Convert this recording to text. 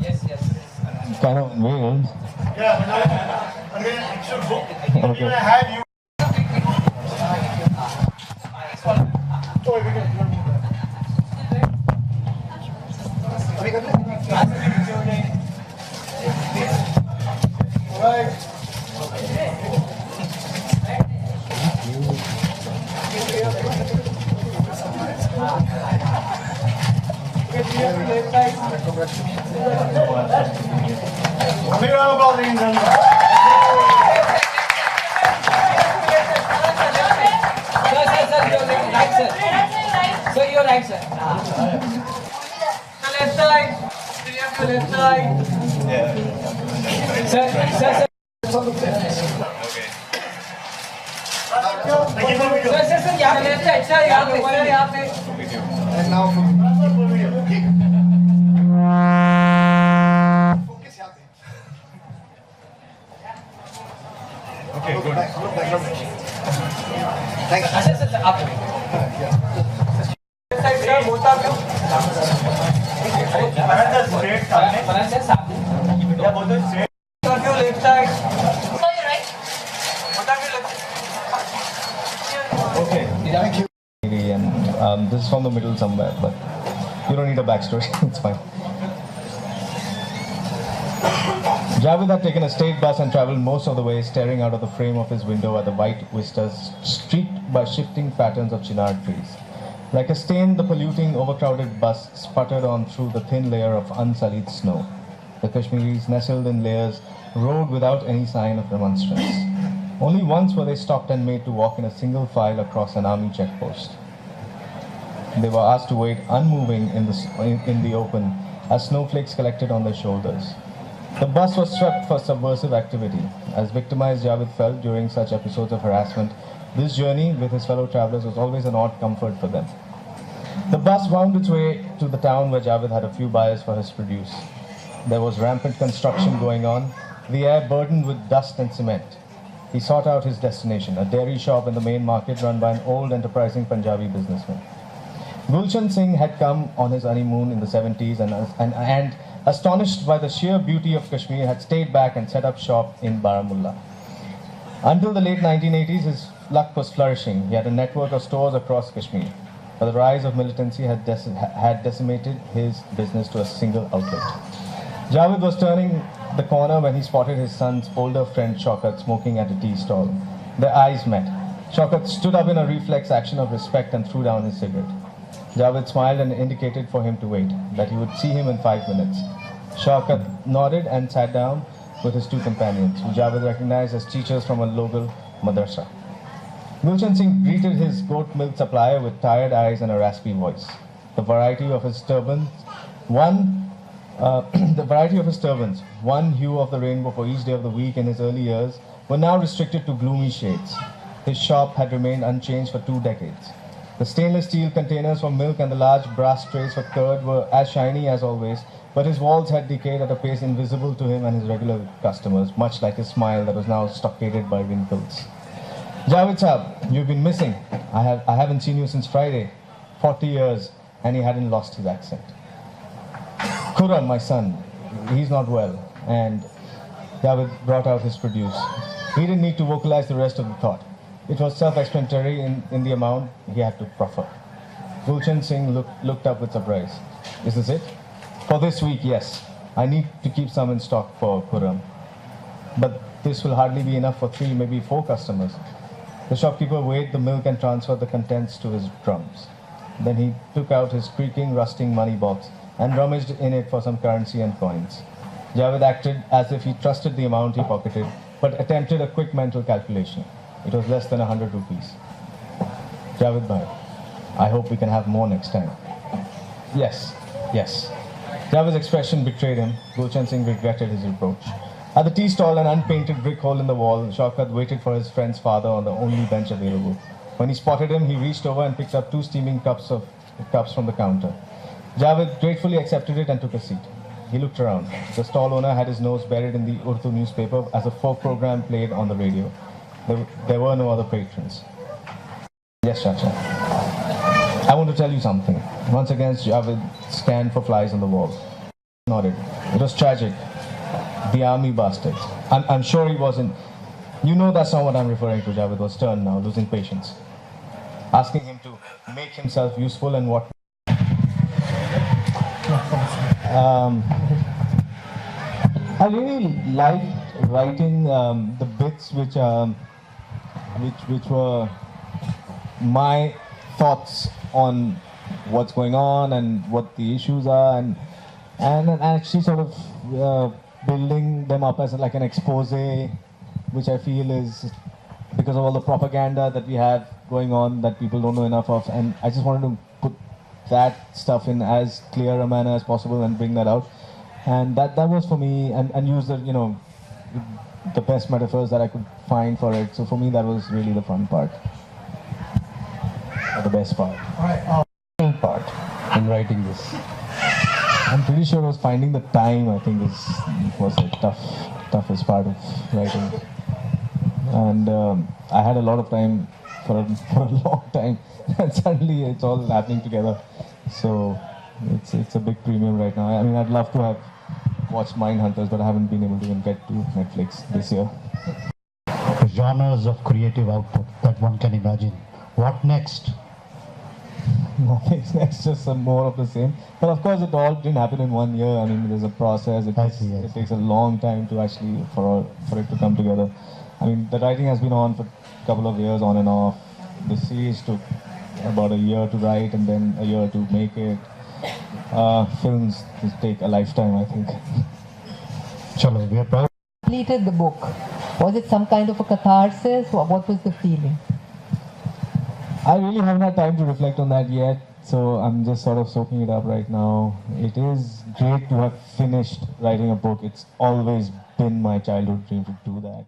Yes, yes. Kind of weird. Yeah, but again, actual book. Okay. Even I have you. Oh, we can move that. Alright. Big round of applause, ladies and gentlemen. Sir, you're right, sir. Left side. Left side. Sir, sir. Sir, यहाँ पे left side, sir, यहाँ पे. And now for video. Okay, good. Thanks. Sir, आप. Left side, sir, both of you. Farhan sir, straight सामने. Farhan sir, सामने. Yeah, both are straight. Both of you left side. So you're right. Both of you left. Okay. Thank you. And this is from the middle somewhere, but you don't need a backstory. It's fine. Javed had taken a state bus and travelled most of the way, staring out of the frame of his window at the white vistas streaked by shifting patterns of chinar trees. Like a stain, the polluting, overcrowded bus sputtered on through the thin layer of unsullied snow. The Kashmiris, nestled in layers, rode without any sign of remonstrance. Only once were they stopped and made to walk in a single file across an army checkpost. They were asked to wait unmoving in the open as snowflakes collected on their shoulders. The bus was swept for subversive activity. As victimized Javed felt during such episodes of harassment, this journey with his fellow travelers was always an odd comfort for them. The bus wound its way to the town where Javed had a few buyers for his produce. There was rampant construction going on, the air burdened with dust and cement. He sought out his destination, a dairy shop in the main market run by an old enterprising Punjabi businessman. Gulshan Singh had come on his honeymoon in the 70s and astonished by the sheer beauty of Kashmir, had stayed back and set up shop in Baramulla. Until the late 1980s, his luck was flourishing. He had a network of stores across Kashmir, but the rise of militancy had decimated his business to a single outlet. Javed was turning the corner when he spotted his son's older friend Shaukat smoking at a tea stall. Their eyes met. Shaukat stood up in a reflex action of respect and threw down his cigarette. Javed smiled and indicated for him to wait, that he would see him in 5 minutes. Shaukat nodded and sat down with his two companions, who Javed recognized as teachers from a local madrasa. Gulshan Singh greeted his goat milk supplier with tired eyes and a raspy voice. The variety of his turbans, one hue of the rainbow for each day of the week in his early years, were now restricted to gloomy shades. His shop had remained unchanged for 2 decades. The stainless steel containers for milk and the large brass trays for curd were as shiny as always, but his walls had decayed at a pace invisible to him and his regular customers, much like his smile that was now stockaded by wrinkles. Javed Saab, you've been missing. I haven't seen you since Friday. 40 years, and he hadn't lost his accent. Karan, my son, he's not well, and Javed brought out his produce. He didn't need to vocalize the rest of the thought. It was self-explanatory in the amount he had to proffer. Gulshan Singh looked up with surprise. Is this it? For this week, yes. I need to keep some in stock for Karan. But this will hardly be enough for 3, maybe 4 customers. The shopkeeper weighed the milk and transferred the contents to his drums. Then he took out his creaking, rusting money box and rummaged in it for some currency and coins. Javed acted as if he trusted the amount he pocketed, but attempted a quick mental calculation. It was less than 100 rupees. Javed bhai, I hope we can have more next time. Yes. Javed's expression betrayed him. Gulshan Singh regretted his reproach. At the tea stall, an unpainted brick hole in the wall, Shaukat waited for his friend's father on the only bench available. When he spotted him, he reached over and picked up 2 steaming cups from the counter. Javed gratefully accepted it and took a seat. He looked around. The stall owner had his nose buried in the Urdu newspaper as a folk program played on the radio. There were no other patrons. Yes, Chacha. I want to tell you something. Once again, Javed scanned for flies on the wall. Nodded. It was tragic. The army bastards. I'm sure he wasn't. You know that's not what I'm referring to. Javed was stern now, losing patience. Asking him to make himself useful and what. I really liked writing the bits which were my thoughts on what's going on and what the issues are, and actually sort of building them up as like an expose, which I feel is because of all the propaganda that we have going on that people don't know enough of, and I just wanted to put that stuff in as clear a manner as possible and bring that out, and that was for me, and use the best metaphors that I could find for it. So for me, that was really the fun part, or the best part. Part in writing this. I'm pretty sure it was finding the time. I think was the toughest part of writing, and I had a lot of time for a long time, and suddenly it's all happening together. So it's a big premium right now. I mean, I'd love to have watched Mindhunters, but I haven't been able to even get to Netflix this year. The genres of creative output that one can imagine. What next? It's just some more of the same. But of course, it all didn't happen in 1 year. I mean, there's a process. It takes a long time to actually for it to come together. I mean, the writing has been on for a couple of years, on and off. The series took about a year to write and then a year to make it. Films take a lifetime, I think. Chalo, we are proud. Completed the book. Was it some kind of a catharsis, or what was the feeling? I really haven't had time to reflect on that yet, so I'm just sort of soaking it up right now. It is great to have finished writing a book. It's always been my childhood dream to do that.